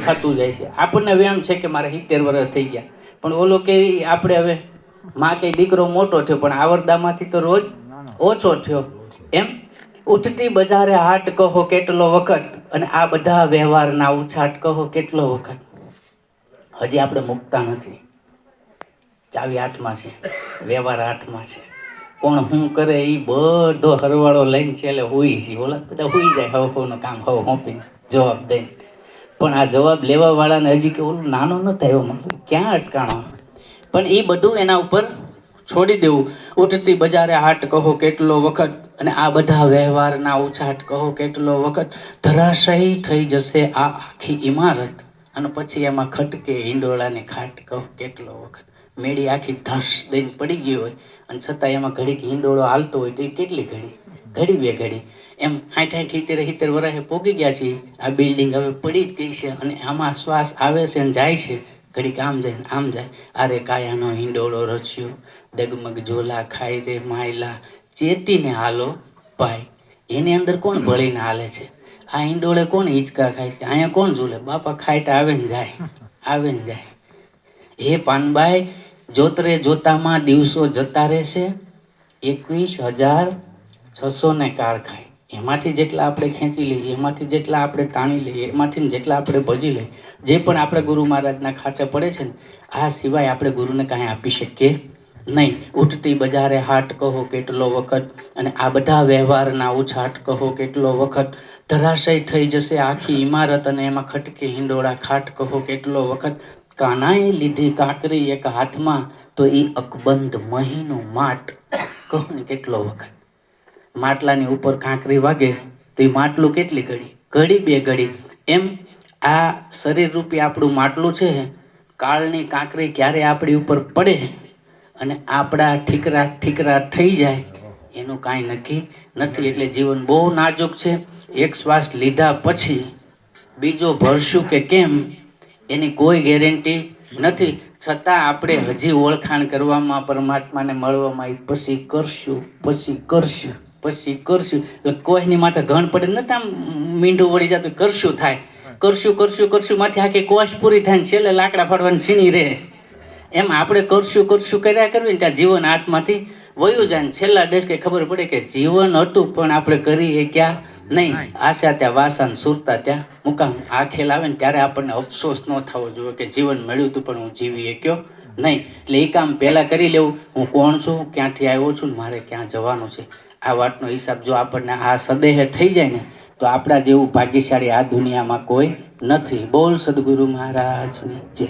થતું જાય છે. આપણને હવે એમ છે કે મારે 70 વર્ષ થઈ ગયા, પણ ઓલો કે આપણે હવે માં કે દીકરો મોટો થયો પણ આવરદામાંથી તો રોજ ઓછો થયો. એમ ઉઠતી બજારે હાટ કહો કેટલો વખત, અને આ બધા વ્યવહારના ઉછાટ કહો કેટલો વખત. હજી આપણે મુકતા નથી. ચાવી હાથમાં છે, વ્યવહાર હાથમાં છે. કોણ શું કરે એ બધો હરવાળો લઈને છેલ્લે હુઈ છે. ઓલા બધા હુઈ જાય હવનું કામ હવ હોંપીને જવાબ દઈને, પણ આ જવાબ લેવા વાળાને હજી કે ઓલું નાનો ન થયો ક્યાં અટકાણો. પણ એ બધું એના ઉપર છોડી દેવું. ઉઠતી બજારે હાટ કહો કેટલો વખત, અને આ બધા વ્યવહારના ઉછાટ કહો કેટલો વખત. ધરાશયી થઈ જશે આ આખી ઇમારત, અને પછી એમાં ખટકે હિંડોળાની ખાટ કહો કેટલો વખત. મેળી આખી ધસ દઈને પડી ગઈ હોય, અને છતાં એમાં ઘડીક હિંડોળો હાલતો હોય તો એ કેટલી ઘડી, ઘડી બે ઘડી. એમ 60-70 વર્ષે પોગી ગયા છે. આ બિલ્ડિંગ હવે પડી જ ગઈ છે, અને આમાં શ્વાસ આવે છે અને જાય છે. ઘડીક આમ જાય ને આમ જાય. અરે કાયાનો હિંડોળો રચ્યો, ડગમગ ઝોલા ખાઈ રે માયલા, ચેતીને હાલો ભાઈ. એની અંદર કોણ ભળીને હાલે છે? આ હિંડોળે કોણ હિંચકા ખાય છે? અહીંયા કોણ ઝૂલે? બાપા ખાઈટ આવે ને જાય, આવે ને જાય. હે પાનબાઈ, જોતરે જોતામાં દિવસો જતા રહેશે. 21,600 કાર ખાય. એમાંથી જેટલા આપણે ખેંચી લઈએ, એમાંથી જેટલા આપણે તાણી લઈએ, એમાંથી જેટલા આપણે ભજી લઈએ, જે પણ આપણે ગુરુ મહારાજના ખાતે પડે છે ને, આ સિવાય આપણે ગુરુને કાંઈ આપી શકીએ નહીં. ઉઠતી બજારે હાટ કહો કેટલો વખત, અને આ બધા વ્યવહારના ઉછાટ કહો કેટલો વખત. ધરાશય થઈ જશે આખી ઇમારત, અને એમાં ખટકે હિંડોળા ખાટ કહો કેટલો વખત. કાનાએ લીધી કાંકરી એક હાથમાં, તો એ અકબંધ મહીનું માટ કહો ને કેટલો વખત. માટલાની ઉપર કાંકરી વાગે તો એ માટલું કેટલી ઘડી, ઘડી બે ઘડી. એમ આ શરીર રૂપી આપણું માટલું છે. કાળની કાંકરી ક્યારે આપણી ઉપર પડે અને આપણા ઠીકરા થઈ જાય એનું કાંઈ નક્કી નથી. એટલે જીવન બહુ નાજુક છે. એક શ્વાસ લીધા પછી બીજો ભરશું કે કેમ એની કોઈ ગેરંટી નથી. છતાં આપણે હજી ઓળખાણ કરવામાં, પરમાત્માને મળવામાં પછી કરશું. કોઈની માથે ઘણ પડે નથી, આમ મીંડું વળી જતું કરશું થાય. કરશું માંથી આખી કોશ પૂરી થાય ને છેલ્લે લાકડા ફાડવાની છીણી રહે. એમ આપણે કરશું કર્યા કરવી ને ત્યાં જીવન હાથમાંથી વયું જાય ને છેલ્લા દેશ કે ખબર પડે કે જીવન હતું પણ આપણે કરીએ ક્યાં નહીં. આશા ત્યાં વાસન સુરતા ત્યાં મુકામ. આ ખેલ આવે ને ત્યારે આપણને અફસોસ ન થવો જોઈએ કે જીવન મળ્યું હતું પણ હું જીવી શક્યો નહીં. એટલે એ કામ પહેલાં કરી લેવું. હું કોણ છું, ક્યાંથી આવ્યો છું ને મારે ક્યાં જવાનું છે, આ વાતનો હિસાબ જો આપણને આ સદેહે થઈ જાય ને તો આપણા જેવું ભાગ્યશાળી આ દુનિયામાં કોઈ નથી. બોલ સદગુરુ મહારાજની જય.